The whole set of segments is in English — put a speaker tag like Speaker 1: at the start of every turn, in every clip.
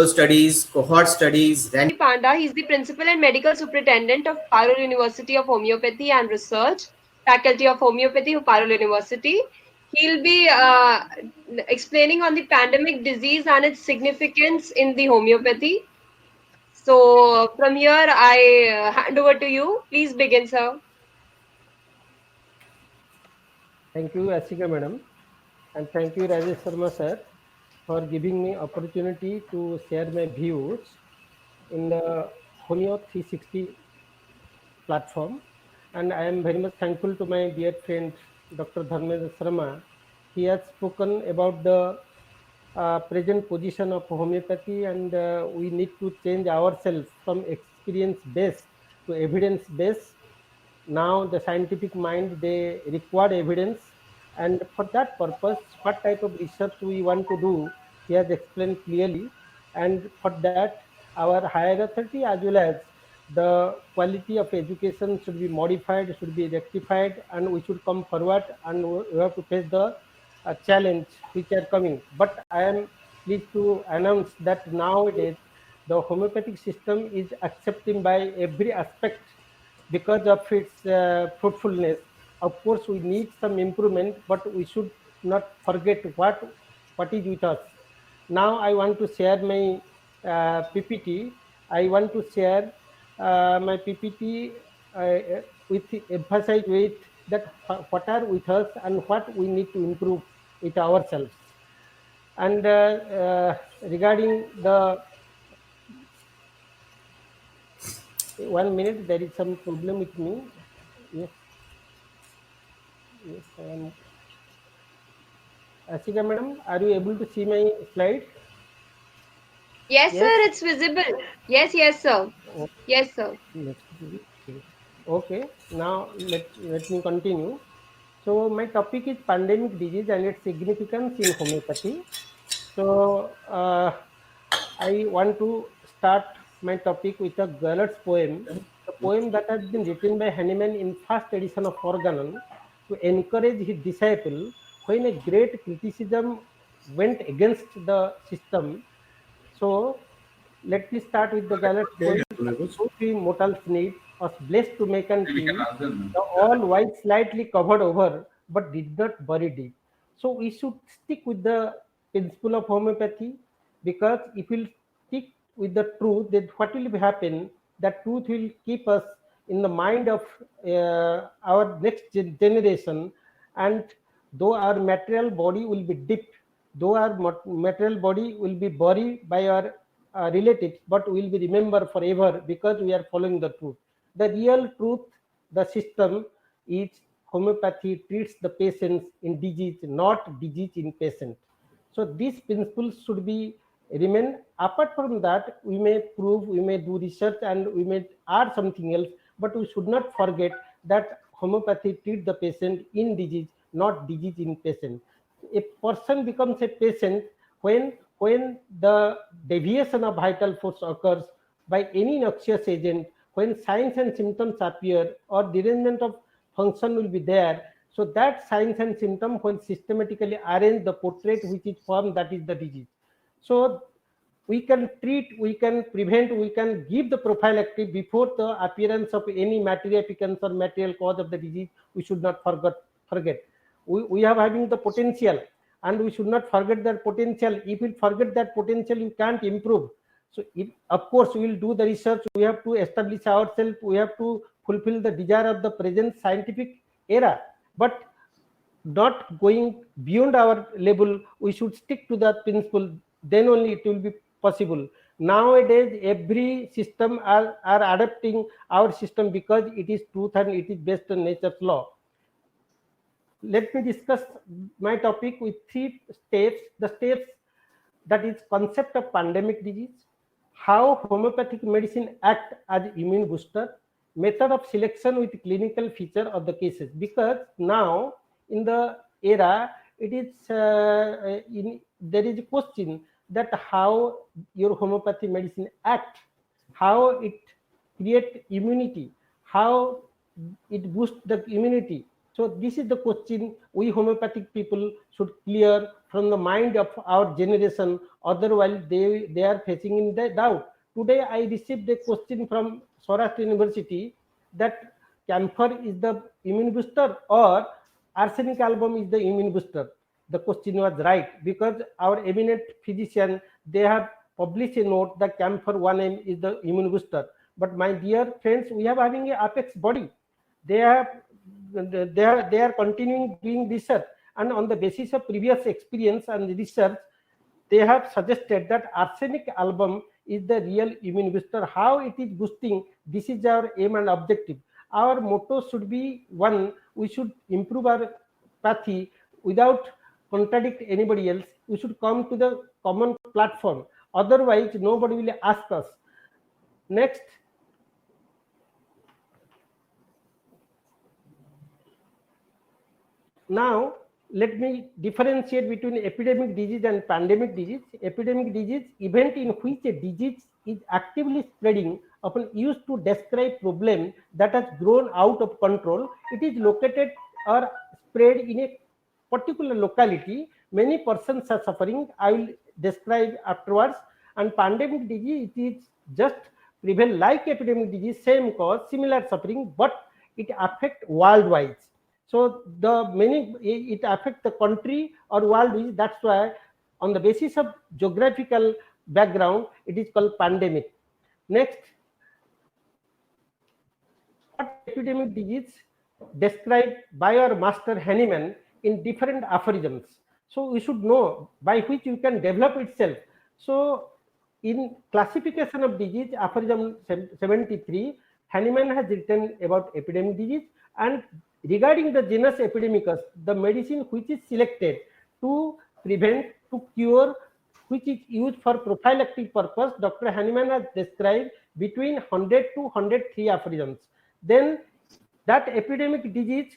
Speaker 1: studies, cohort studies,
Speaker 2: Panda. He's the principal and medical superintendent of Parul University of Homeopathy and Research, Faculty of Homeopathy, Parul University. He'll be explaining on the pandemic disease and its significance in the homeopathy. So from here, I hand over to you. Please begin, sir.
Speaker 3: Thank you, Asika madam, and thank you, Rajesh Sharma sir, for giving me opportunity to share my views in the Homeo 360 platform. And I am very much thankful to my dear friend Dr. Dharmendra Sharma. He has spoken about the present position of homeopathy, and we need to change ourselves from experience based to evidence based. Now the scientific mind, they require evidence, and for that purpose what type of research we want to do, he has explained clearly. And for that our higher authority as well as the quality of education should be modified, should be rectified, and we should come forward, and we have to face the challenge which are coming. But I am pleased to announce that nowadays the homeopathic system is accepting by every aspect because of its fruitfulness. Of course, we need some improvement, but we should not forget what is with us. Now, I want to share my PPT. I want to share my PPT with emphasize with that what are with us and what we need to improve with ourselves. And regarding the 1 minute, there is some problem with me. Yes, yes, I am. Asika madam, are you able to see my slide?
Speaker 2: Yes, sir.
Speaker 3: Yes.
Speaker 2: It's visible. Yes, yes, sir.
Speaker 3: O-
Speaker 2: Yes, sir.
Speaker 3: Okay. Now let me continue. So my topic is pandemic disease and its significance in homeopathy. So I want to start my topic with a Galler's poem, a poem that has been written by Hahnemann in first edition of Organon to encourage his disciple when a great criticism went against the system. So let me start with the Galler's poem. Two, three mortals need was blessed to make and tea, the all white slightly covered over, but did not bury deep. So we should stick with the principle of homeopathy, because if we stick with the truth, then what will happen? That truth will keep us in the mind of our next generation, and though our material body will be dipped, though our material body will be buried by our relatives, but will be remembered forever because we are following the truth. The real truth, the system is homeopathy treats the patients in disease, not disease in patient. So these principles should be remain. Apart from that, we may prove, we may do research, and we may add something else, but we should not forget that homeopathy treats the patient in disease, not disease in patient. A person becomes a patient when the deviation of vital force occurs by any noxious agent, when signs and symptoms appear or derangement of function will be there. So that signs and symptom when systematically arrange the portrait which is formed, that is the disease. So we can treat, we can prevent, we can give the prophylactic before the appearance of any material appearance or material cause of the disease. We should not forget. We have having the potential, and we should not forget that potential. If we forget that potential, you can't improve. So of course we will do the research, we have to establish ourselves, we have to fulfill the desire of the present scientific era, but not going beyond our level. We should stick to that principle, then only it will be possible. Nowadays every system are adapting our system because it is truth and it is based on nature's law. Let me discuss my topic with three steps. The steps, that is concept of pandemic disease, how homeopathic medicine act as immune booster, method of selection with clinical feature of the cases. Because now in the era, it is there is a question that how your homeopathy medicine act, how it create immunity, how it boosts the immunity. So this is the question we homeopathic people should clear from the mind of our generation. Otherwise, they are facing in the doubt. Today, I received a question from Saurashtra University that camphor is the immune booster or arsenic album is the immune booster. The question was right because our eminent physician, they have published a note that camphor 1M is the immune booster. But my dear friends, we are having a apex body. They have they are continuing doing research, and on the basis of previous experience and research, they have suggested that arsenic album is the real immune booster. How it is boosting, this is our aim and objective. Our motto should be one: we should improve our pathy without contradict anybody else. We should come to the common platform. Otherwise, nobody will ask us. Next. Now, let me differentiate between epidemic disease and pandemic disease. Epidemic disease, event in which a disease is actively spreading, often used to describe problem that has grown out of control. It is located or spread in a particular locality. Many persons are suffering. I will describe afterwards. And pandemic disease, it is just prevail like epidemic disease, same cause, similar suffering, but it affects worldwide. So the many it affects the country or world. That's why on the basis of geographical background, it is called pandemic. Next, what epidemic disease described by our master Hahnemann in different aphorisms. So we should know by which you can develop itself. So in classification of disease, aphorism 73, Hahnemann has written about epidemic disease, and regarding the genus epidemicus, the medicine which is selected to prevent, to cure, which is used for prophylactic purpose, Dr. Hahnemann has described between 100 to 103 aphorisms. Then that epidemic disease,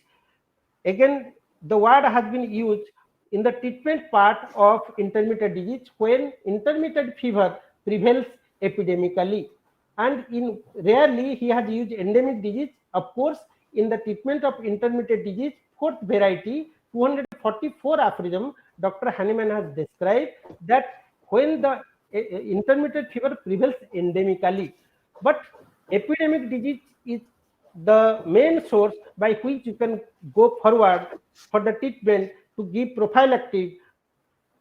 Speaker 3: again, the word has been used in the treatment part of intermittent disease when intermittent fever prevails epidemically. And in rarely he has used endemic disease. Of course, in the treatment of intermittent disease, fourth variety, 244 aphorism, Dr. Hahnemann has described that when the intermittent fever prevails endemically, but epidemic disease is the main source by which you can go forward for the treatment to give prophylactic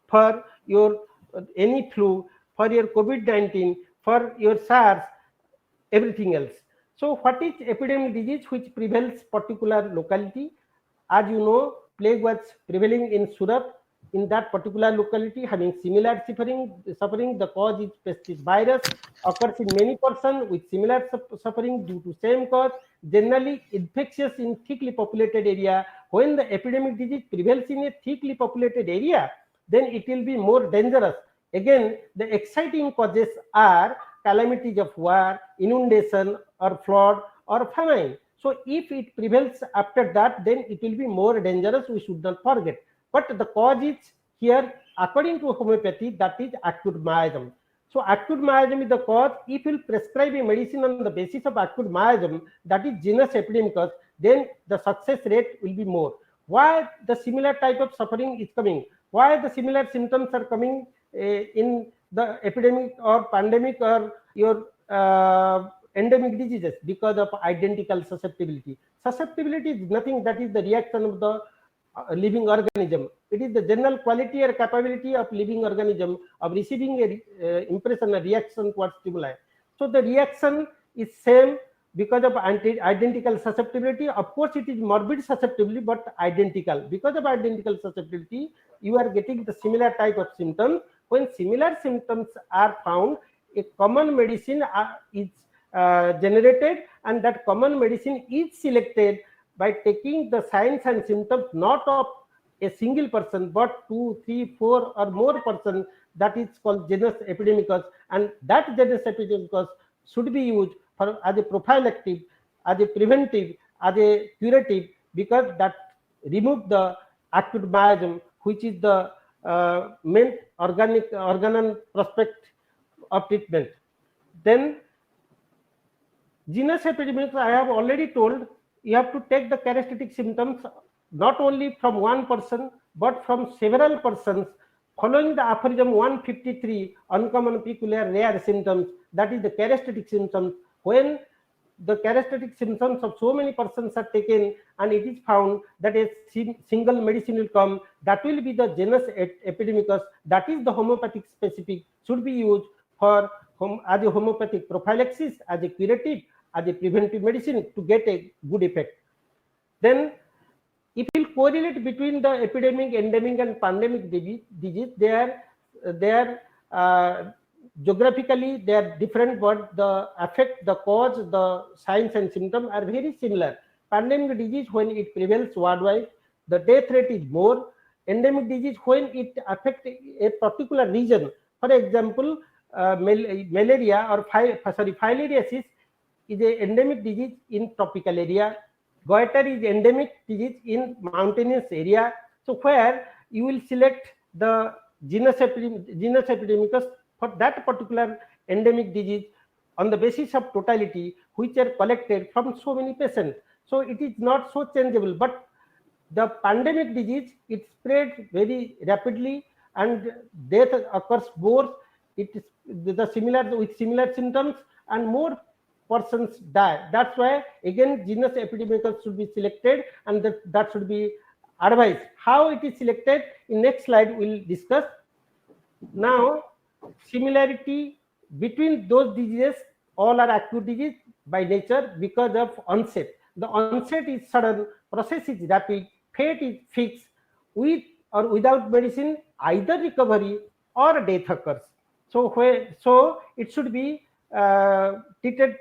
Speaker 3: for your any flu, for your COVID-19, for your SARS, everything else. So what is epidemic disease which prevails particular locality? As you know, plague was prevailing in Surat, in that particular locality, having similar suffering. The cause is pestis virus, occurs in many persons with similar suffering due to same cause, generally infectious in thickly populated area. When the epidemic disease prevails in a thickly populated area, then it will be more dangerous. Again, the exciting causes are calamities of war, inundation, or flood, or famine. So if it prevails after that, then it will be more dangerous. We should not forget. But the cause is here, according to homeopathy, that is acute miasm. So acute miasm is the cause. If you prescribe a medicine on the basis of acute miasm, that is genus epidemicus, then the success rate will be more. Why the similar type of suffering is coming? Why the similar symptoms are coming in the epidemic or pandemic or your endemic diseases? Because of identical susceptibility. Susceptibility is nothing, that is the reaction of the living organism. It is the general quality or capability of living organism of receiving a impression, a reaction towards stimuli. So the reaction is same because of identical susceptibility. Of course, it is morbid susceptibility, but identical. Because of identical susceptibility, you are getting the similar type of symptoms. When similar symptoms are found, a common medicine is generated, and that common medicine is selected by taking the signs and symptoms not of a single person, but 2, 3, 4 or more persons. That is called genus epidemicus, and that genus epidemicus should be used for as a prophylactic, as a preventive, as a curative, because that remove the acute miasm, which is the main organal prospect of treatment. Then genus epidemicus, I have already told, you have to take the characteristic symptoms not only from one person, but from several persons, following the aphorism 153, uncommon, peculiar, rare symptoms, that is the characteristic symptoms. When the characteristic symptoms of so many persons are taken, and it is found that a single medicine will come, that will be the genus epidemicus, that is the homeopathic specific, should be used for as a homeopathic prophylaxis, as a curative, as a preventive medicine to get a good effect. Then if you correlate between the epidemic, endemic, and pandemic disease, they are geographically they are different, but the effect, the cause, the signs and symptoms are very similar. Pandemic disease, when it prevails worldwide, the death rate is more. Endemic disease, when it affects a particular region, for example, malaria or filariasis is a endemic disease in tropical area. Goiter is endemic disease in mountainous area. So where you will select the genus epidemicus for that particular endemic disease on the basis of totality, which are collected from so many patients. So it is not so changeable. But the pandemic disease, it spreads very rapidly and death occurs more. It is the similar with similar symptoms, and more persons die. That's why again genus epidemicus should be selected, and that should be advised. How it is selected in next slide we'll discuss. Now, similarity between those diseases, all are acute disease by nature because of onset. The onset is sudden, process is rapid, fate is fixed. With or without medicine, either recovery or death occurs. So it should be treated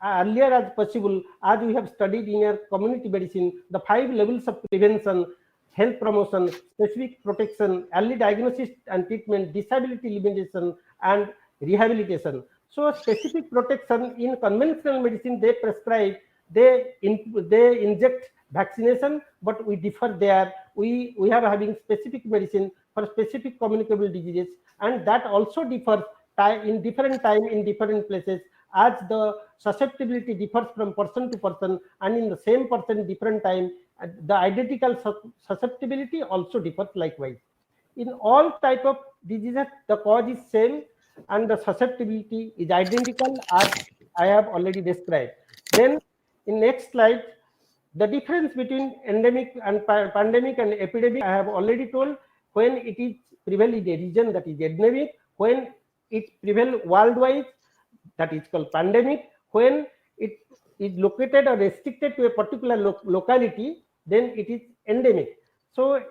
Speaker 3: earlier as possible, as we have studied in our community medicine, the 5 levels of prevention: health promotion, specific protection, early diagnosis and treatment, disability elimination, and rehabilitation. So specific protection in conventional medicine, they prescribe, they inject vaccination, but we differ there. We have having specific medicine for specific communicable diseases, and that also differs in different time in different places, as the susceptibility differs from person to person, and in the same person different time the identical susceptibility also differs likewise. In all type of diseases, the cause is same and the susceptibility is identical, as I have already described. Then in next slide, the difference between endemic and pandemic and epidemic, I have already told. When it is prevail in a region, that is endemic. When it prevail worldwide, that is called pandemic. When it is located or restricted to a particular locality, then it is endemic. So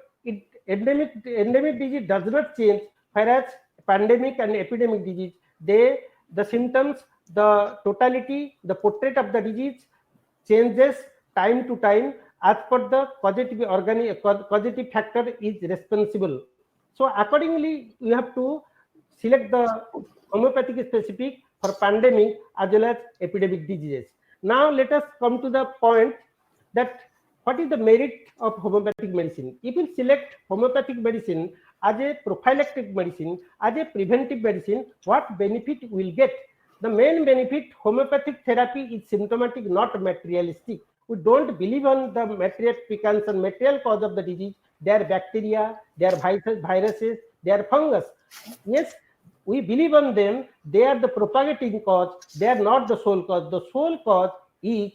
Speaker 3: endemic disease does not change, whereas pandemic and epidemic disease, the symptoms, the totality, the portrait of the disease changes time to time as per the causative factor is responsible. So accordingly, we have to select the homeopathic specific for pandemic as well as epidemic diseases. Now let us come to the point that what is the merit of homeopathic medicine. If we select homeopathic medicine as a prophylactic medicine, as a preventive medicine, what benefit we will get? The main benefit, homeopathic therapy is symptomatic, not materialistic. We don't believe on the material precautions and material cause of the disease. They are bacteria, they are viruses, they are fungus. Yes, we believe on them. They are the propagating cause. They are not the sole cause. The sole cause is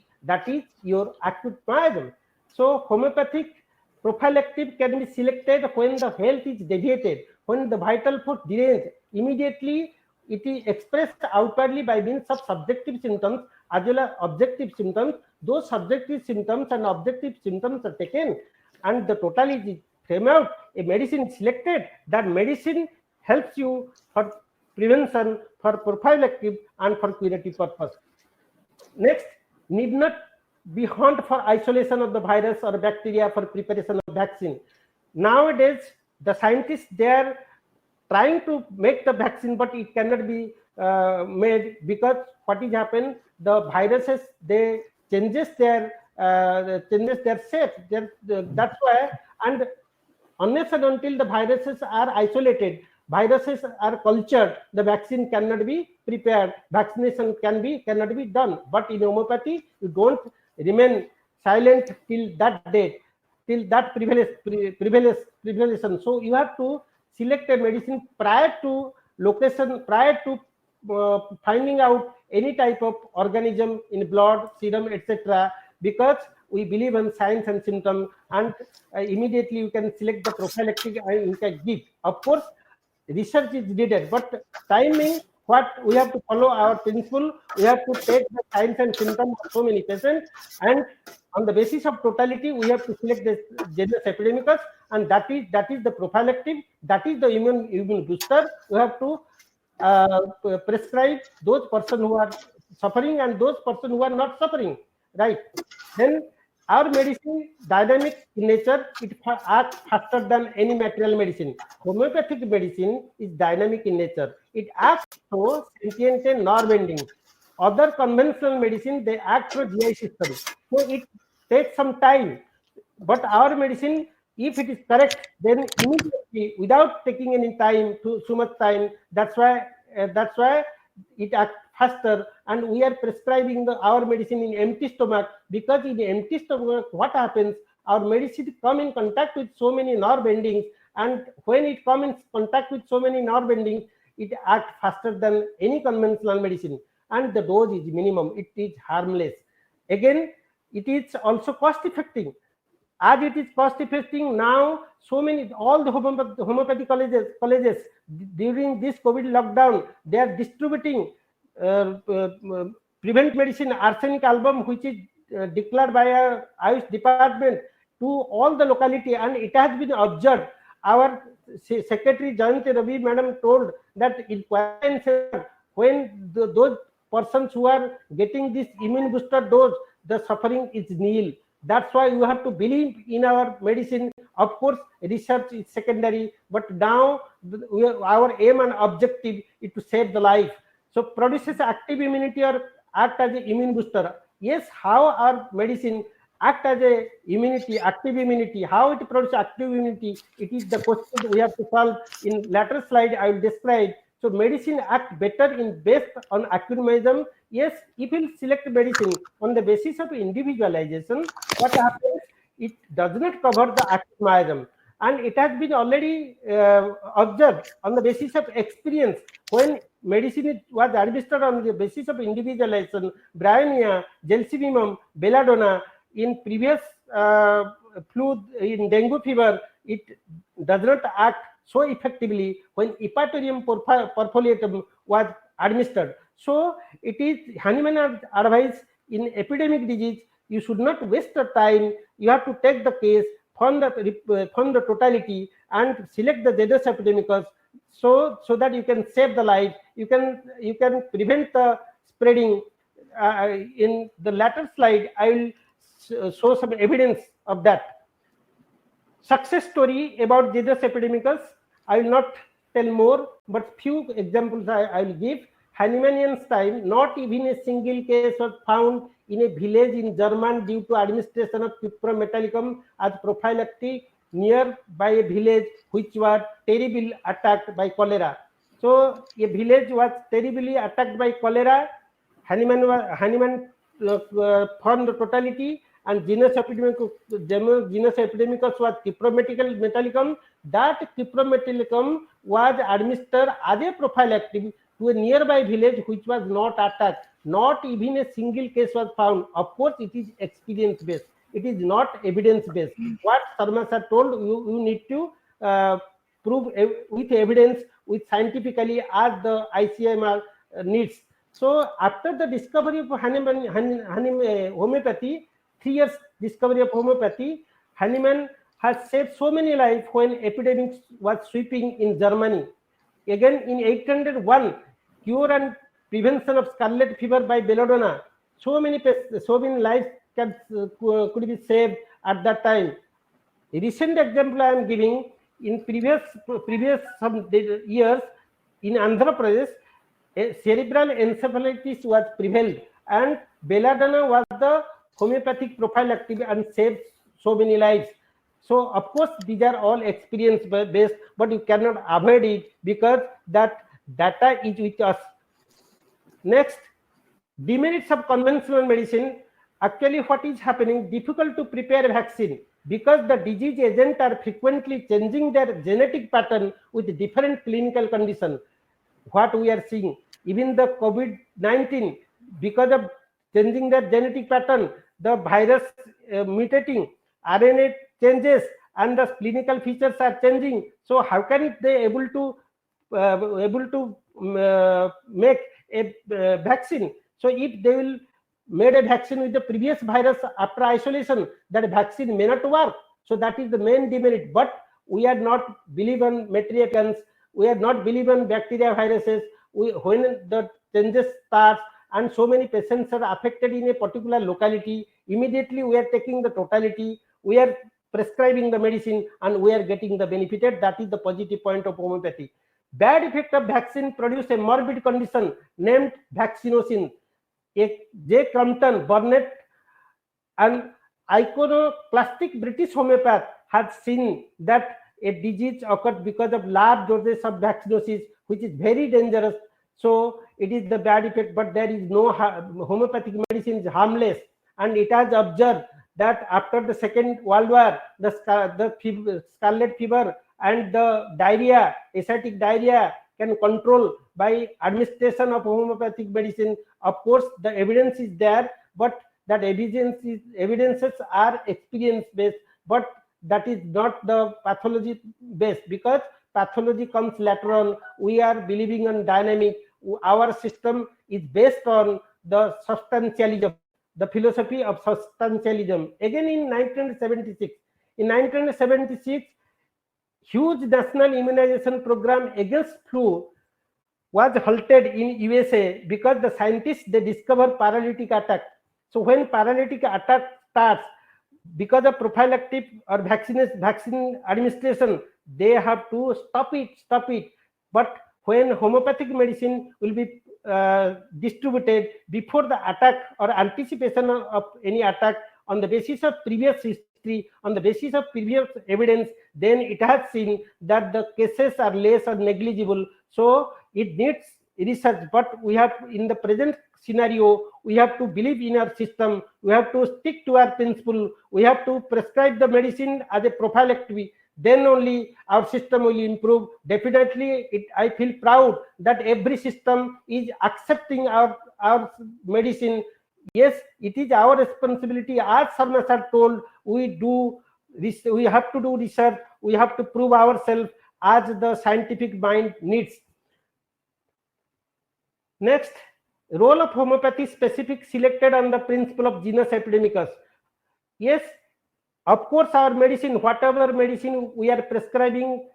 Speaker 3: your acute miasm. So homeopathic prophylactic can be selected when the health is deviated, when the vital force deranged. Immediately it is expressed outwardly by means of subjective symptoms as well as objective symptoms. Those subjective symptoms and objective symptoms are taken, and the totality came out. A medicine is selected. That medicine helps you for prevention, for prophylactic, and for curative purpose. Next, need not be hunt for isolation of the virus or bacteria for preparation of vaccine. Nowadays, the scientists, they are trying to make the vaccine, but it cannot be made, because what is happened, the viruses, they changes their shape. That's why, and unless and until the viruses are isolated, viruses are cultured, the vaccine cannot be prepared, vaccination cannot be done. But in homeopathy, you don't remain silent till that date. till that prevalence. So you have to select a medicine prior to location, prior to finding out any type of organism in blood, serum, etc. Because we believe in signs and symptoms, and immediately you can select the prophylactic and you can give. Of course, research is needed, but timing, what we have to follow our principle, we have to take the signs and symptoms of so many patients, and on the basis of totality, we have to select the genus epidemicus, and that is the prophylactic, that is the immune booster. We have to prescribe those persons who are suffering and those persons who are not suffering, right? Then our medicine dynamic in nature, it acts faster than any material medicine. Homeopathic medicine is dynamic in nature. It acts through sentient and nerve endings. Other conventional medicine, they act through GI system. So it takes some time. But our medicine, if it is correct, then immediately, without taking any time, too much time, that's why it acts faster, and we are prescribing our medicine in empty stomach, because in empty stomach, what happens, our medicine come in contact with so many nerve endings, and when it comes in contact with so many nerve endings, it acts faster than any conventional medicine, and the dose is minimum, it is harmless. Again, it is also cost effective. As it is cost effective now, so many, all the homeopathy colleges during this COVID lockdown, they are distributing prevent medicine arsenic album, which is declared by our Ayush department, to all the locality, and it has been observed. Our secretary Jayanti Ravi madam told that in quarantine center, when those persons who are getting this immune booster dose, the suffering is nil. That's why you have to believe in our medicine. Of course, research is secondary, but now our aim and objective is to save the life. So produces active immunity or act as an immune booster. Yes, how our medicine act as a immunity, active immunity, how it produces active immunity, it is the question we have to solve. In later slide, I will describe. So medicine act better in based on acute mechanism. Yes, if you select medicine on the basis of individualization, what happens? It does not cover the acute mechanism, and it has been already observed on the basis of experience. When medicine was administered on the basis of individualization, Bryonia, Gelsivimum, Belladonna, in previous flu, in dengue fever, it does not act so effectively when Epatorium perfoliatum was administered. So it is Hahnemann advice in epidemic disease, you should not waste the time. You have to take the case from the totality and select the genus epidemicus, so that you can save the life. You can prevent the spreading. In the latter slide, I will show some evidence of that. Success story about genus epidemicus. I will not tell more, but few examples I will give. Hahnemann's time, not even a single case was found in a village in Germany due to administration of Pipram metallicum as prophylactic nearby a village which was terribly attacked by cholera. So a village was terribly attacked by cholera. Hahnemann formed the totality, and genus epidemicus was Pipram metallicum. That Pipram metallicum was administered as a prophylactic to a nearby village which was not attacked. Not even a single case was found. Of course, it is experience based. It is not evidence based. What Sharma sir told you need to prove with evidence, with scientifically, as the ICMR needs. So after the discovery of homeopathy, 3 years discovery of homeopathy, Hahnemann has saved so many lives when epidemics was sweeping in Germany. Again, in 801, cure and prevention of scarlet fever by belladonna. So many lives could be saved at that time. A recent example I am giving, in previous some years in Andhra Pradesh, cerebral encephalitis was prevailed, and belladonna was the homeopathic prophylactic and saved so many lives. So of course these are all experience based, but you cannot avoid it because that data is with us. Next, demerits of conventional medicine. Actually, what is happening? Difficult to prepare a vaccine. because the disease agents are frequently changing their genetic pattern with different clinical condition. What we are seeing, even the COVID-19, because of changing their genetic pattern, the virus mutating, RNA changes, and the clinical features are changing. So how can they able to make a vaccine? So if they will made a vaccine with the previous virus after isolation, that vaccine may not work. So that is the main demerit. But we are not believe on matriarchans, we are not believe on bacteria, viruses. When the changes starts and so many patients are affected in a particular locality, immediately we are taking the totality, we are prescribing the medicine, and we are getting the benefited. That is the positive point of homeopathy. Bad effect of vaccine produce a morbid condition named vaccinocin. J. Crumpton, Burnett, and iconoclastic British homeopath had seen that a disease occurred because of large doses of vaccinosis, which is very dangerous. So it is the bad effect, but there is no homeopathic medicine is harmless. And it has observed that after the Second World War, the scarlet fever and the diarrhea, ascitic diarrhea, can control by administration of homeopathic medicine. Of course, the evidence is there, but that evidences are experience based, but that is not the pathology based, because pathology comes later on. We are believing on dynamic. Our system is based on the substantialism, the philosophy of substantialism. Again in 1976, huge national immunization program against flu was halted in USA because the scientists, they discover paralytic attack. So when paralytic attack starts, because of prophylactic or vaccine administration, they have to stop it. But when homeopathic medicine will be distributed before the attack or anticipation of any attack, on the basis of previous history, on the basis of previous evidence, then it has seen that the cases are less or negligible. So it needs research, but we have, in the present scenario, we have to believe in our system, we have to stick to our principle, we have to prescribe the medicine as a prophylactic. Then only our system will improve. Definitely, I feel proud that every system is accepting our medicine. Yes, it is our responsibility. As Sarna sir told, we have to do research, we have to prove ourselves as the scientific mind needs. Next, role of homeopathy specific selected on the principle of genus epidemicus. Yes, of course, our medicine, whatever medicine we are prescribing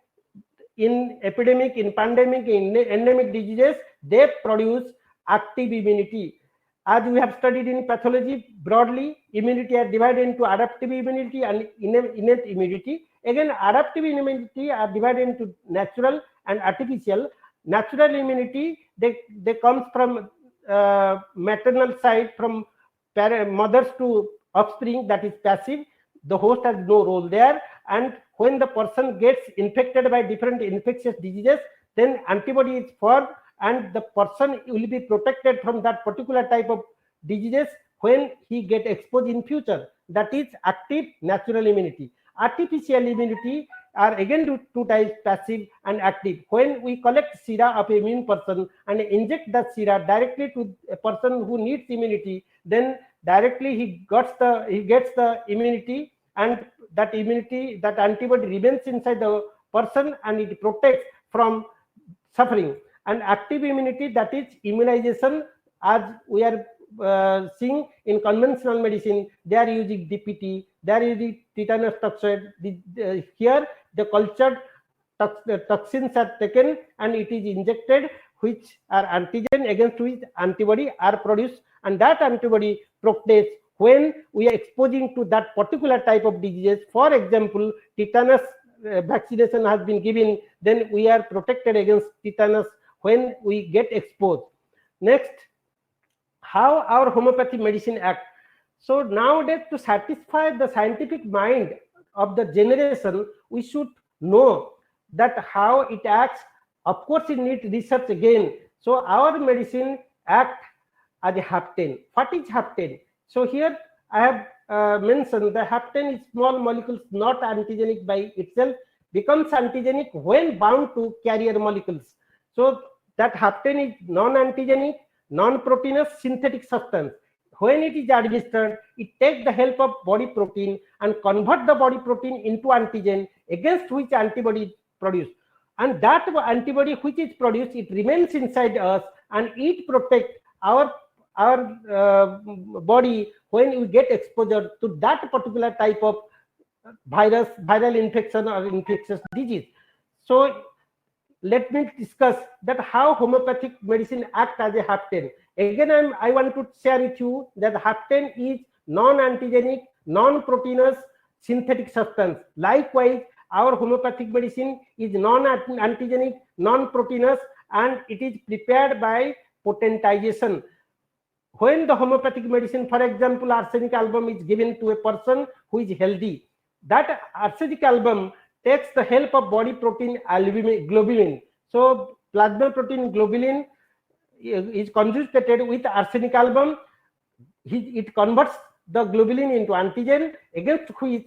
Speaker 3: in epidemic, in pandemic, in endemic diseases, they produce active immunity. As we have studied in pathology, broadly, immunity are divided into adaptive immunity and innate immunity. Again, adaptive immunity are divided into natural and artificial. Natural immunity, they comes from maternal side, from mothers to offspring, that is passive. The host has no role there. And when the person gets infected by different infectious diseases, then antibody is formed, and the person will be protected from that particular type of diseases when he get exposed in future. That is active natural immunity. Artificial immunity are again two types, passive and active. When we collect sera of immune person and inject that sera directly to a person who needs immunity, then directly he gets the immunity, and that immunity, that antibody remains inside the person and it protects from suffering. And active immunity, that is immunization, as we are seeing in conventional medicine, they are using DPT, they are using tetanus toxoid. Here the cultured toxins are taken and it is injected, which are antigen against which antibody are produced, and that antibody protects when we are exposing to that particular type of diseases. For example, tetanus vaccination has been given, then we are protected against tetanus when we get exposed. Next, how our homeopathy medicine act. So nowadays, to satisfy the scientific mind of the generation, we should know that how it acts. Of course, it needs research again. So our medicine act as a hapten. What is hapten? So here I mentioned, the hapten is small molecules not antigenic by itself, becomes antigenic when bound to carrier molecules. So that hapten is non-antigenic, non-proteinous synthetic substance. When it is administered, it takes the help of body protein and convert the body protein into antigen against which antibody produced. And that antibody which is produced, it remains inside us and it protects our body when we get exposure to that particular type of viral infection or infectious disease. So let me discuss that how homeopathic medicine acts as a hapten. Again, I want to share with you that hapten is non-antigenic, non-proteinous synthetic substance. Likewise, our homeopathic medicine is non-antigenic, non-proteinous, and it is prepared by potentization. When the homeopathic medicine, for example, arsenic album is given to a person who is healthy, that arsenic album takes the help of body protein globulin. So plasma protein globulin is conjugated with arsenic album. It converts the globulin into antigen against which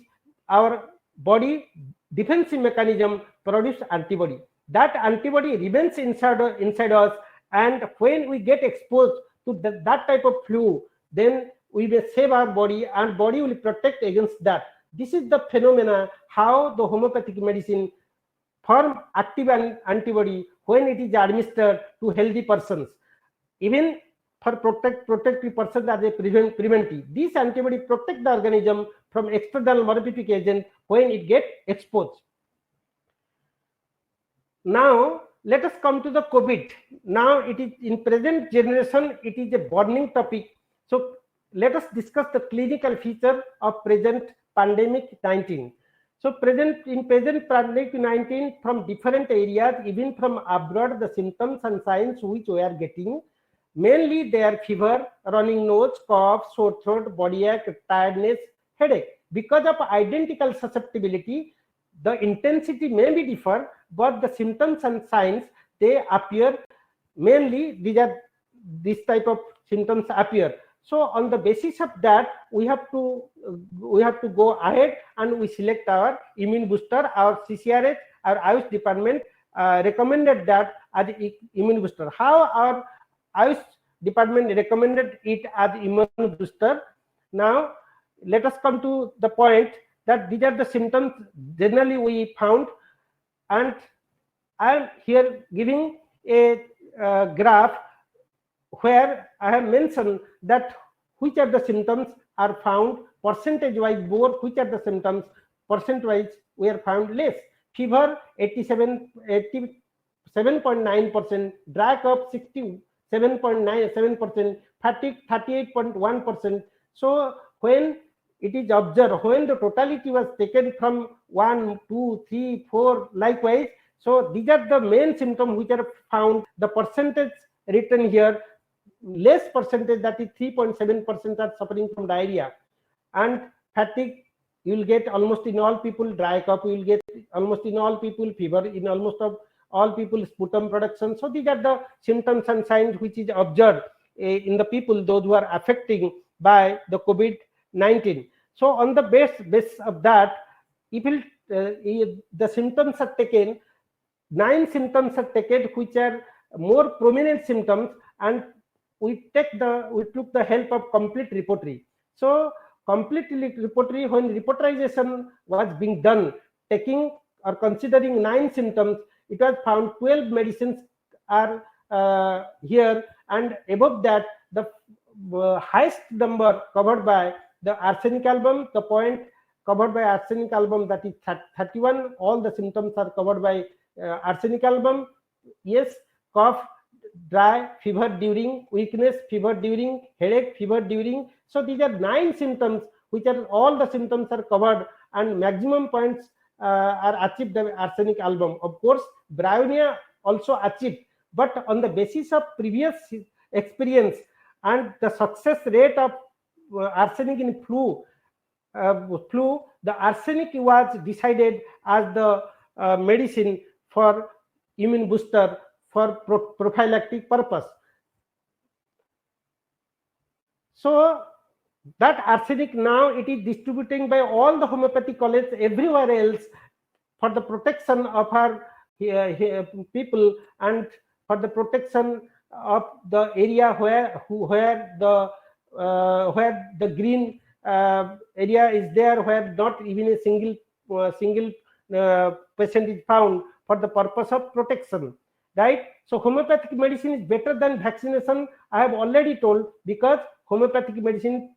Speaker 3: our body defensive mechanism produce antibody. That antibody remains inside us, and when we get exposed to that type of flu, then we may save our body and body will protect against that. This is the phenomena how the homeopathic medicine form active antibody when it is administered to healthy persons. Even for protective persons as a preventive, this antibody protect the organism from external morphic agent when it gets exposed. Now let us come to the COVID. Now it is in present generation, it is a burning topic. So let us discuss the clinical feature of present pandemic 19. So present pandemic 19 from different areas, even from abroad, the symptoms and signs which we are getting, mainly they are fever, running nose, cough, sore throat, body ache, tiredness, headache. Because of identical susceptibility, the intensity may be differ, but the symptoms and signs they appear mainly. These type of symptoms appear. So on the basis of that, we have to go ahead and we select our immune booster. Our CCRH, our Ayush department recommended that as immune booster. How our Ayush department recommended it as immune booster? Now let us come to the point that these are the symptoms generally we found, and I am here giving a graph where I have mentioned that which are the symptoms are found percentage wise more, which are the symptoms percent wise we are found less. Fever 87.9%, dry cough 67.97%, fatigue 38.1%. So when it is observed, when the totality was taken from 1, 2, 3, 4 likewise, so these are the main symptoms which are found. The percentage written here, less percentage, that is 3.7% are suffering from diarrhea, and fatigue you will get almost in all people, dry cough you will get almost in all people, fever in almost of all people, sputum production. So these are the symptoms and signs which is observed in the people, those who are affecting by the COVID-19. So on the base of that, if the symptoms are taken, 9 symptoms are taken which are more prominent symptoms, and we took the help of complete repertory. So complete repertory, when repertorization was being done, taking or considering 9 symptoms, it was found 12 medicines are here, and above that the highest number covered by the arsenic album, the point covered by arsenic album, that is 31. All the symptoms are covered by arsenic album. Yes, cough, dry, fever during, weakness, fever during, headache, fever during. So these are 9 symptoms which are all the symptoms are covered, and maximum points are achieved by arsenic album. Of course, bryonia also achieved, but on the basis of previous experience and the success rate of arsenic in flu, the arsenic was decided as the medicine for immune booster for prophylactic purpose. So that arsenic now it is distributing by all the homeopathy college everywhere else for the protection of our people and for the protection of the area where the green area is there, where not even a single patient is found, for the purpose of protection, right? So homeopathic medicine is better than vaccination, I have already told, because homeopathic medicine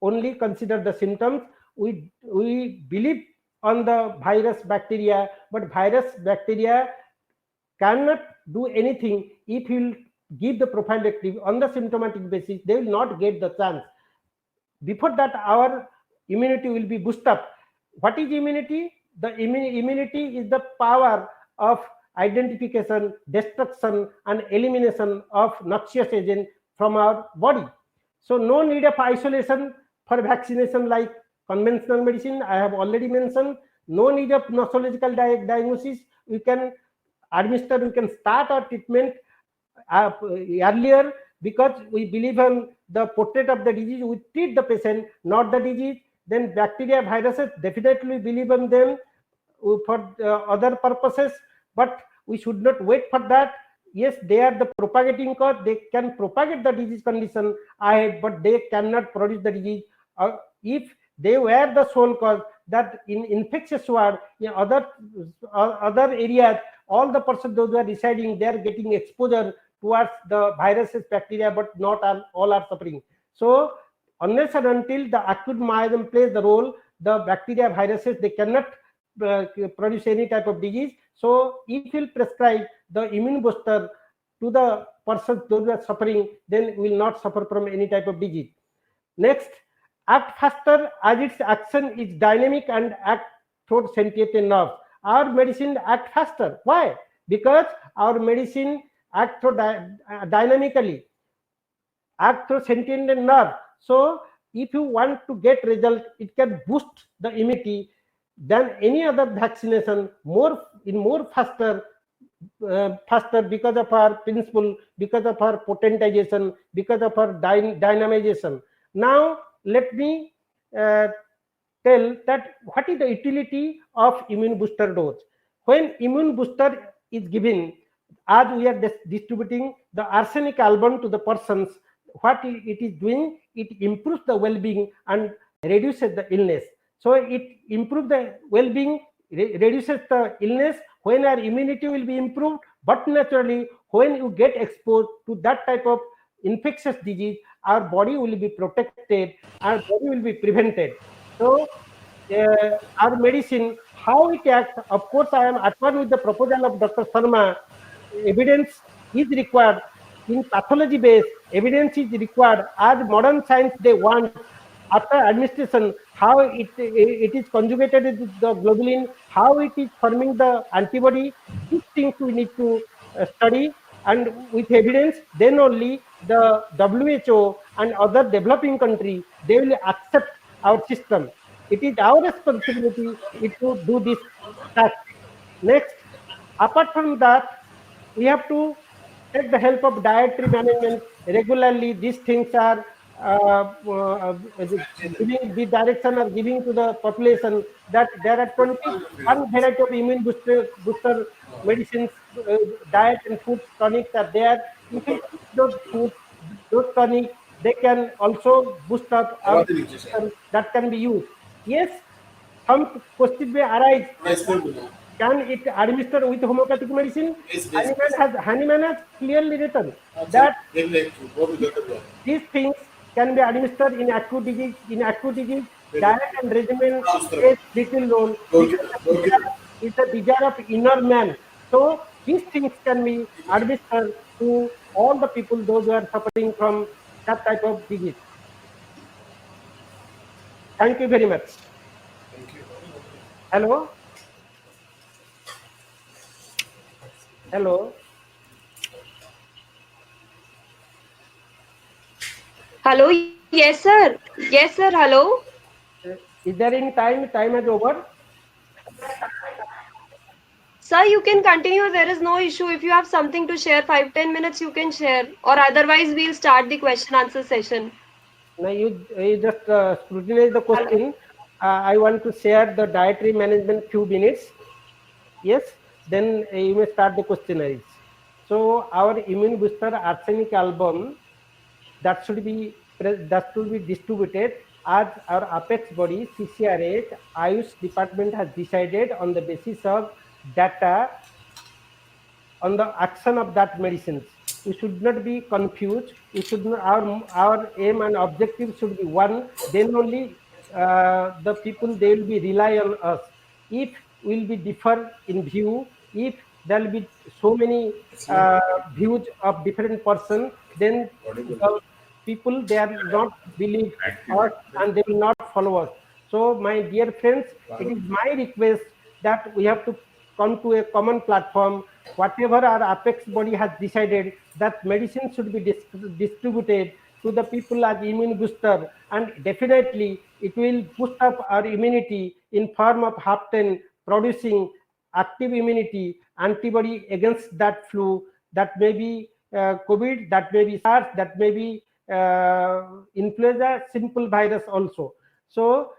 Speaker 3: only consider the symptoms. We believe on the virus bacteria, but virus bacteria cannot do anything if you will give the prophylactic on the symptomatic basis. They will not get the chance. Before that, our immunity will be boosted up. What is immunity? The immunity is the power of identification, destruction, and elimination of noxious agent from our body. So no need of isolation for vaccination like conventional medicine. I have already mentioned. No need of nosological diagnosis. We can start our treatment earlier, because we believe in the portrait of the disease. We treat the patient, not the disease. Then bacteria, viruses, definitely believe in them for other purposes, but we should not wait for that. Yes, they are the propagating cause. They can propagate the disease condition ahead, but they cannot produce the disease. If they were the sole cause, that in infectious ward, in other areas, all the persons those who are residing, they are getting exposure towards the viruses, bacteria, but not all are suffering. So unless and until the acute myasm plays the role, the bacteria, viruses, they cannot produce any type of disease. So if you prescribe the immune booster to the persons those who are suffering, then will not suffer from any type of disease. Next, act faster as its action is dynamic and act through sentient nerves. Our medicine act faster. Why? Because our medicine act through dynamically, act through sentient nerve. So if you want to get result, it can boost the immunity than any other vaccination more faster because of our principle, because of our potentization, because of our dynamization. Now let me tell that what is the utility of immune booster dose. When immune booster is given, as we are distributing the arsenic album to the persons, what it is doing, it improves the well-being and reduces the illness. So it improves the well-being, reduces the illness. When our immunity will be improved, but naturally when you get exposed to that type of infectious disease, our body will be protected, our body will be prevented. So our medicine, how it acts, of course I am at one with the proposal of Dr. Sharma. Evidence is required. In pathology based, evidence is required. As modern science they want, after administration, how it is conjugated with the globulin, how it is forming the antibody. These things we need to study, and with evidence, then only the WHO and other developing countries, they will accept our system. It is our responsibility to do this task. Next, apart from that, we have to take the help of dietary management regularly. These things are giving the direction or giving to the population that there are 21 variety of immune booster medicines, diet and food tonics are there. If we eat those foods, those tonics, they can also boost up our system, that can be used. Yes, some question may arise. Can it administer with homeopathic medicine? Hahnemann has clearly written that these things can be administered in acute disease. In acute disease, diet and regimen plays little role. It's a desire of inner man. So these things can be administered to all the people, those who are suffering from that type of disease. Thank you very much.
Speaker 4: Thank you.
Speaker 3: Hello. Hello.
Speaker 2: Hello. Yes, sir. Yes, sir. Hello.
Speaker 3: Is there any time? Time is over.
Speaker 2: Sir, you can continue. There is no issue. If you have something to share, 5-10 minutes, you can share. Or otherwise, we'll start the question answer session.
Speaker 3: Now you just scrutinize the question. I want to share the dietary management few minutes. Yes, then you may start the questionnaires. So our immune booster arsenic album that should be distributed as our apex body CCRH Ayush department has decided on the basis of data on the action of that medicines. We should not be confused. We should not, our aim and objective should be one. Then only the people they will be rely on us. If will be differ in view, if there will be so many views of different person, then the people they are not believe us and they will not follow us. So my dear friends, it is my request that we have to come to a common platform. Whatever our apex body has decided, that medicine should be distributed to the people as immune booster, and definitely it will boost up our immunity in form of hapten producing active immunity antibody against that flu, that may be COVID, that may be SARS, that may be influenza, simple virus also. So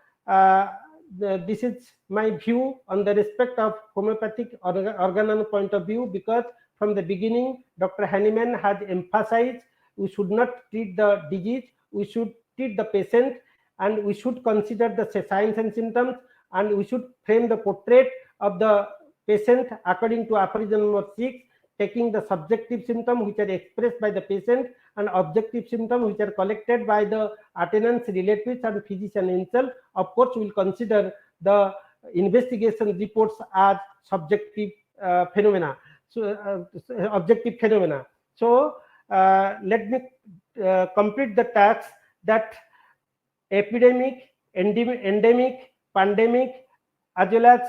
Speaker 3: this is my view on the respect of homeopathic organon point of view, because from the beginning Dr. Hahnemann has emphasized we should not treat the disease, we should treat the patient, and we should consider the signs and symptoms, and we should frame the portrait of the patient according to aphorism number 6, taking the subjective symptoms which are expressed by the patient and objective symptoms which are collected by the attendants, relatives, and physician himself. Of course, we will consider the investigation reports as subjective phenomena, so objective phenomena. So let me complete the task that epidemic, endemic, pandemic, as well as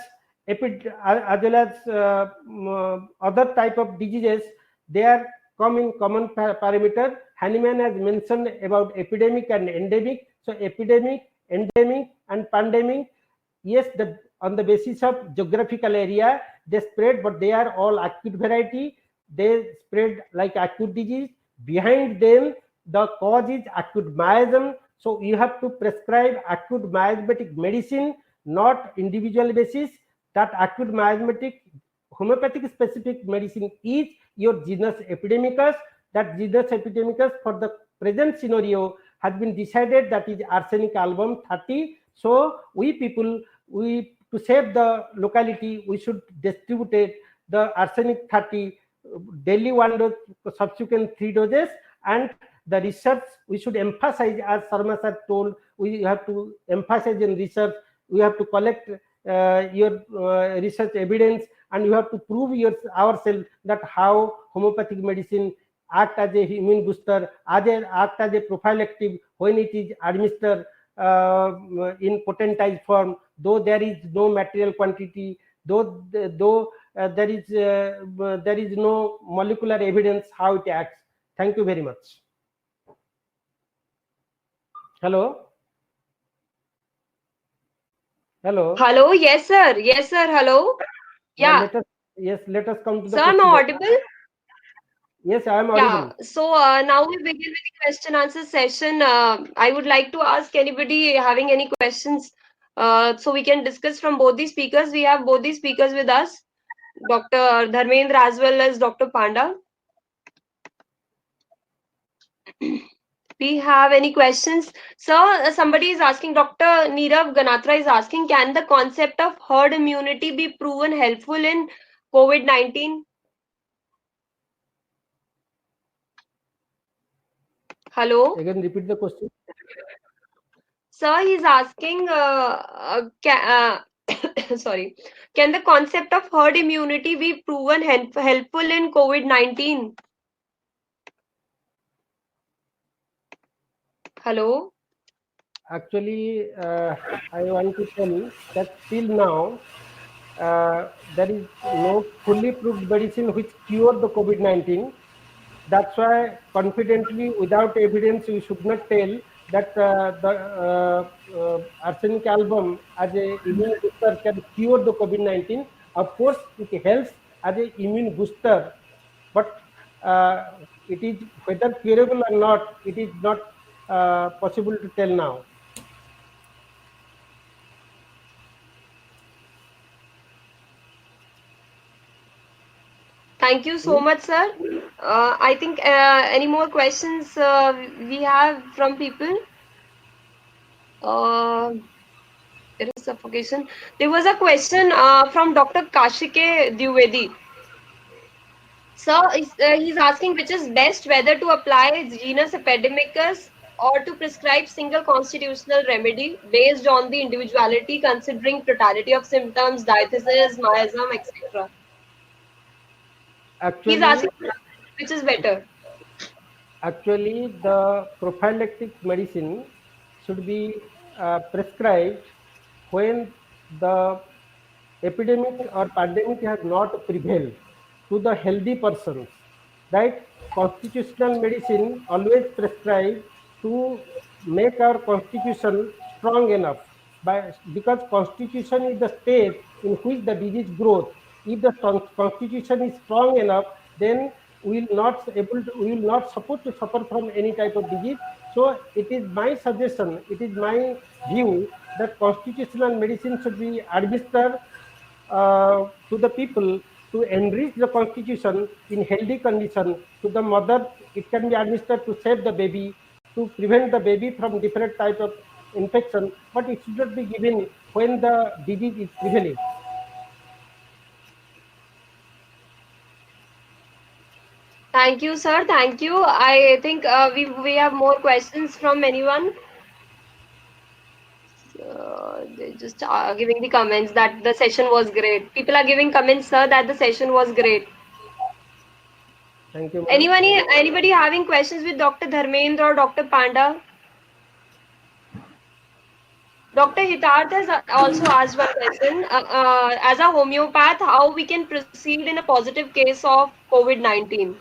Speaker 3: other type of diseases, they are come in common parameter. Hahnemann has mentioned about epidemic and endemic. So epidemic, endemic, and pandemic, yes, on the basis of geographical area they spread, but they are all acute variety. They spread like acute disease. Behind them, the cause is acute miasm. So you have to prescribe acute miasmatic medicine, not individual basis. That acute miasmatic homeopathic specific medicine is your genus epidemicus. That genus epidemicus for the present scenario has been decided that is arsenic album 30. So we people, we to save the locality, we should distribute the arsenic 30 daily 1 dose, subsequent 3 doses, and the research we should emphasize, as Sharma sir told, we have to emphasize in research. We have to collect your research evidence, and you have to prove ourselves that how homeopathic medicine act as a immune booster, act as a prophylactic when it is administered in potentized form, though there is no material quantity, though there is no molecular evidence how it acts. Thank you very much. Hello.
Speaker 2: Hello. Yes, sir. Yes, sir. Hello. Yeah.
Speaker 3: Let us come to the
Speaker 2: sir, am I audible?
Speaker 3: Yes, I am audible.
Speaker 2: Yeah. So now we begin with the question answer session. I would like to ask anybody having any questions, so we can discuss from both the speakers. We have both the speakers with us, Dr. Dharmendra as well as Dr. Panda. We have any questions? Sir, somebody is asking, Dr. Nirav Ganatra is asking, can the concept of herd immunity be proven helpful in COVID-19? Hello?
Speaker 3: Again, repeat the question.
Speaker 2: Sir, he's asking, sorry, can the concept of herd immunity be proven helpful in COVID-19? Hello?
Speaker 3: Actually, I want to tell that till now, there is no fully proved medicine which cure the COVID-19. That's why confidently, without evidence, we should not tell that the arsenic album as a immune booster can cure the COVID-19. Of course, it helps as a immune booster, but it is whether curable or not, it is not possible to tell now.
Speaker 2: Thank you so much, sir. I think any more questions we have from people? There is suffocation. There was a question from Dr. Kashike Dwivedi. Sir, he's asking which is best, whether to apply genus epidemicus or to prescribe single constitutional remedy based on the individuality, considering totality of symptoms, diathesis, miasm, etc. He's
Speaker 3: Actually,
Speaker 2: asking which is better.
Speaker 3: actually, the prophylactic medicine should be prescribed when the epidemic or pandemic has not prevailed to the healthy persons, right? Constitutional medicine always prescribed to make our constitution strong enough, because constitution is the state in which the disease grows. If the constitution is strong enough, then we will not support to suffer from any type of disease. So it is my suggestion, it is my view that constitutional medicine should be administered to the people to enrich the constitution in healthy condition. To the mother, it can be administered to save the baby, to prevent the baby from different type of infection, but it should not be given when the disease is prevailing.
Speaker 2: Thank you, sir. Thank you. I think we have more questions from anyone. They just are giving the comments that the session was great. People are giving comments, sir, that the session was great.
Speaker 3: Thank you, ma'am.
Speaker 2: Anybody having questions with Dr. Dharmendra or Dr. Panda? Dr. Hitarth has also asked one question. As a homeopath, how we can proceed in a positive case of COVID-19?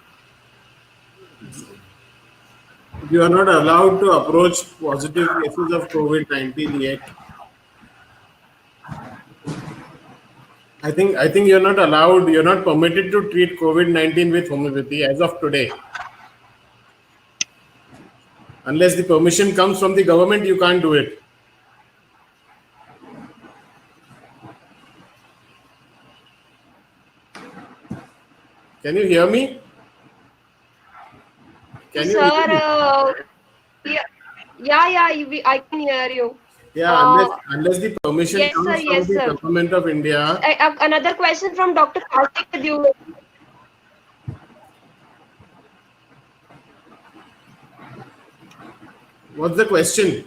Speaker 4: You are not allowed to approach positive cases of COVID-19 yet. I think you're not allowed, you're not permitted to treat COVID-19 with homeopathy as of today. Unless the permission comes from the government, you can't do it. Can you hear me? Can you hear me?
Speaker 2: Sir, yeah, I can hear you.
Speaker 4: Yeah, unless the permission
Speaker 2: yes,
Speaker 4: comes
Speaker 2: sir,
Speaker 4: from
Speaker 2: yes,
Speaker 4: the
Speaker 2: sir.
Speaker 4: government of India.
Speaker 2: Another question from Dr. Karthik Dwivedi.
Speaker 4: What's the question?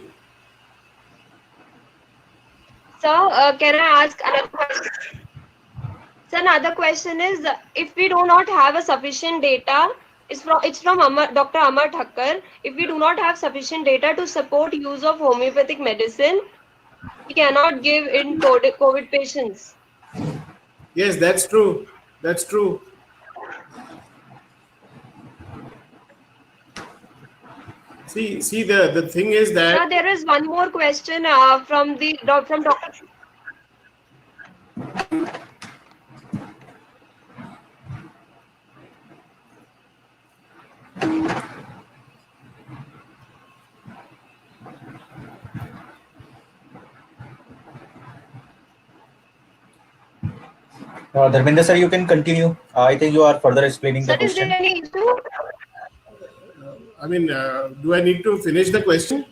Speaker 2: Sir, can I ask another question? So another question is, if we do not have a sufficient data, it's from Dr. Amar Thakkar. If we do not have sufficient data to support use of homeopathic medicine, we cannot give in COVID patients.
Speaker 4: Yes, that's true. That's true. See, the thing is that.
Speaker 2: Sir, there is one more question from Dr.
Speaker 5: Dharmendra sir, you can continue. I think you are further explaining the question.
Speaker 2: Sir, is there any issue?
Speaker 4: I mean, do I need to finish the question?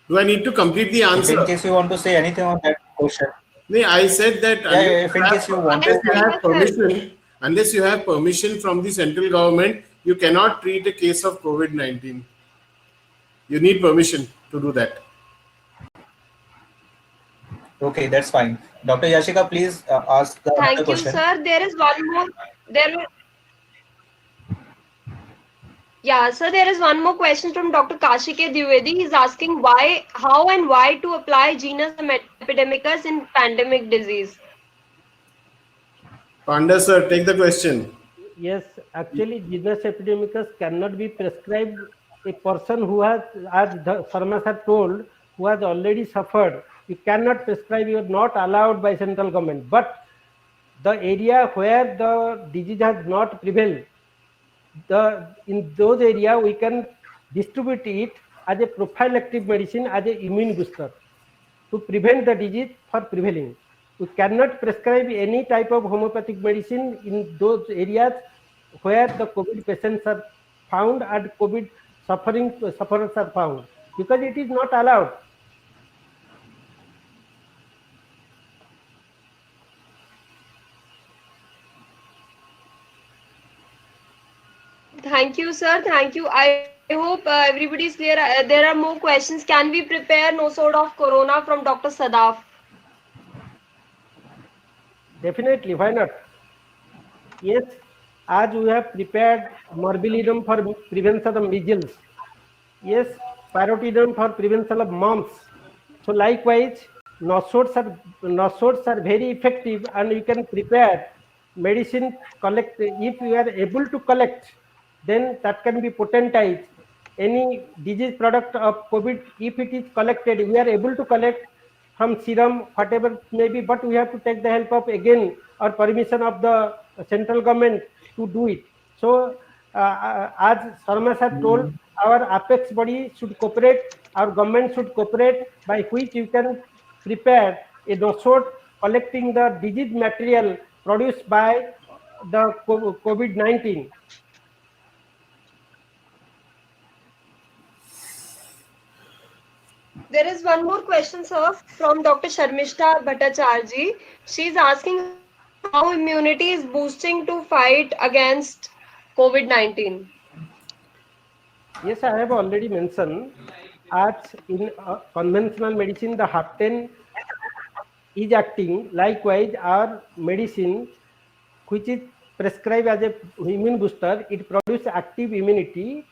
Speaker 4: Do I need to complete the answer?
Speaker 5: In case you want to say anything on that question.
Speaker 4: No, I said that
Speaker 5: if in case you want
Speaker 4: unless you have permission from the central government, you cannot treat a case of COVID-19. You need permission to do that.
Speaker 5: Okay, that's fine. Dr. Yashika, please ask the
Speaker 2: Thank you,
Speaker 5: question.
Speaker 2: sir. There is one more. Sir, there is one more question from Dr. Kashike Dwivedi. He's asking how and why to apply genus epidemicus in pandemic disease.
Speaker 4: Panda sir, take the question.
Speaker 3: Yes, actually, genus epidemicus cannot be prescribed a person who has, as the Sharma has told, who has already suffered. You cannot prescribe, you are not allowed by central government. But the area where the disease has not prevailed, in those areas we can distribute it as a prophylactic medicine, as a immune booster to prevent the disease for prevailing. We cannot prescribe any type of homeopathic medicine in those areas where the COVID patients are found and COVID sufferers are found, because it is not allowed.
Speaker 2: Thank you, sir. Thank you. I hope everybody is clear. There are more questions. Can we prepare no sort of corona from Dr. Sadaf?
Speaker 3: Definitely, why not? Yes, as we have prepared morbillium for prevention of measles, yes, parotidum for prevention of mumps. So likewise, nosodes are very effective, and you can prepare medicine collect. If you are able to collect, then that can be potentized. Any disease product of COVID, if it is collected, we are able to collect from serum, whatever may be, but we have to take the help of again or permission of the central government to do it. So as Sharma has told, our apex body should cooperate, our government should cooperate, by which you can prepare a nosode collecting the disease material produced by the COVID-19.
Speaker 2: There is one more question, sir, from Dr. Sharmishta Bhattacharya. She is asking how immunity is boosting to fight against COVID-19.
Speaker 3: Yes, I have already mentioned, as in conventional medicine, the hapten is acting. Likewise, our medicine, which is prescribed as a immune booster, it produces active immunity,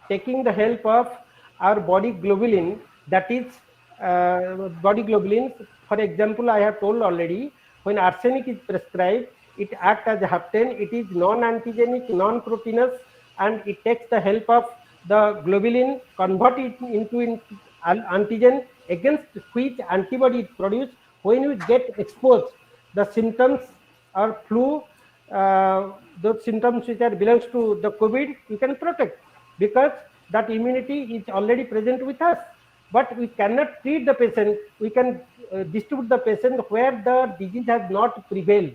Speaker 3: taking the help of our body globulin, that is body globulin. For example, I have told already, when arsenic is prescribed, it acts as a hapten. It is non-antigenic, non-proteinous, and it takes the help of the globulin, convert it into antigen, against which antibody is produced. When you get exposed, the symptoms are flu, those symptoms which are belongs to the COVID, you can protect, because that immunity is already present with us. But we cannot treat the patient. We can distribute the patient where the disease has not prevailed.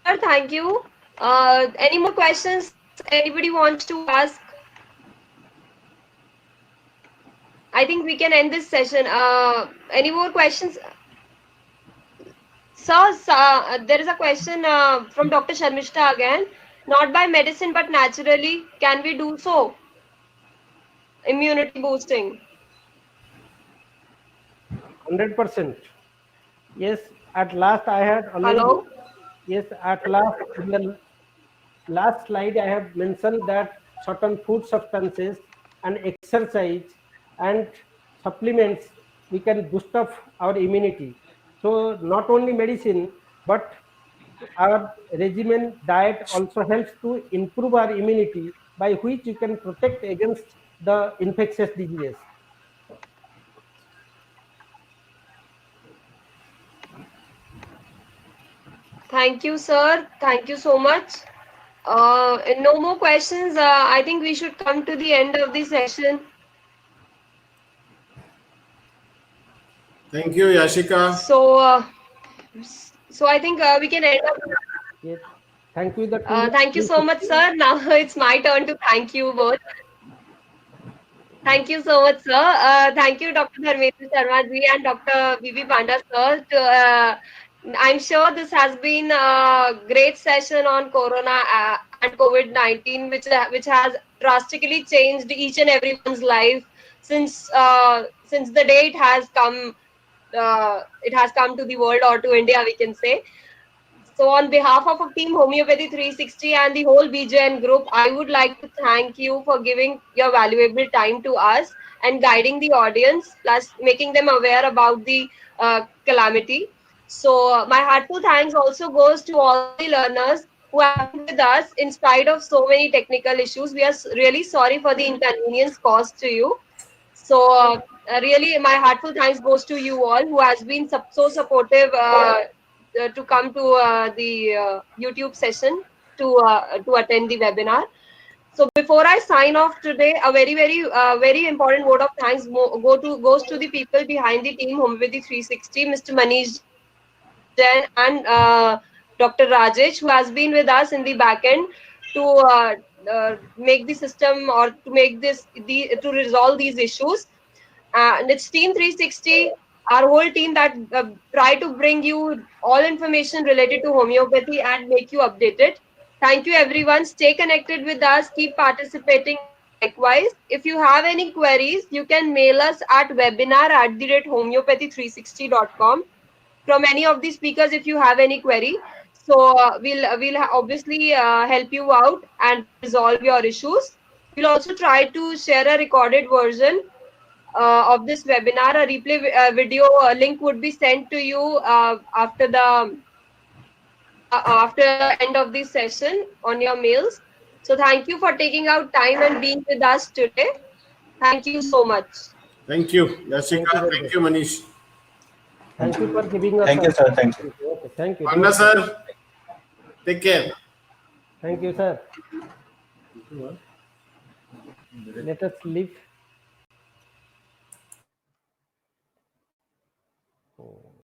Speaker 2: Sir, thank you. Any more questions anybody wants to ask? I think we can end this session. Any more questions? Sir, there is a question from Dr. Sharmishta again. Not by medicine, but naturally, can we do so? Immunity boosting.
Speaker 3: 100%. Yes, at last I had already.
Speaker 2: Hello?
Speaker 3: Yes, at last, in the last slide, I have mentioned that certain food substances and exercise and supplements, we can boost up our immunity. So not only medicine, but our regimen diet also helps to improve our immunity, by which you can protect against the infectious diseases.
Speaker 2: Thank you, sir. Thank you so much. No more questions. I think we should come to the end of the session.
Speaker 4: Thank you, Yashika.
Speaker 2: So I think we can end up.
Speaker 3: Yes. Thank you.
Speaker 2: Thank you so much, sir. Now it's my turn to thank you both. Thank you so much, sir. Thank you, Dr. Dharmendra Sharma ji and Dr. B.B. Panda, sir. I'm sure this has been a great session on Corona and COVID-19, which has drastically changed each and everyone's life since the day it has come to the world, or to India, we can say. So on behalf of Team Homeopathy 360 and the whole BJN group, I would like to thank you for giving your valuable time to us and guiding the audience, plus making them aware about the calamity. So my heartful thanks also goes to all the learners who have been with us in spite of so many technical issues. We are really sorry for the inconvenience caused to you. So really, my heartful thanks goes to you all who has been so supportive to come to the YouTube session to attend the webinar. So before I sign off today, a very important word of thanks goes to the people behind the team Homeopathy 360, Mr. Manish Jain and Dr. Rajesh, who has been with us in the back end to make the system or to make to resolve these issues. And it's Team 360, our whole team that try to bring you all information related to homeopathy and make you updated. Thank you, everyone. Stay connected with us. Keep participating. Likewise, if you have any queries, you can mail us at webinar@homeopathy360.com from any of the speakers if you have any query. So we'll obviously help you out and resolve your issues. We'll also try to share a recorded version of this webinar. A replay video link would be sent to you after the end of this session on your mails. So thank you for taking out time and being with us today. Thank you so much.
Speaker 4: Thank you,
Speaker 3: Thank you
Speaker 4: Yashika.
Speaker 3: very
Speaker 4: Thank
Speaker 3: much.
Speaker 4: you, Manish.
Speaker 3: Thank you for giving us.
Speaker 5: Thank you, sir. Thank you.
Speaker 3: Okay, thank you.
Speaker 4: Anna sir, take care.
Speaker 3: Thank you, sir. Let us leave. Oh.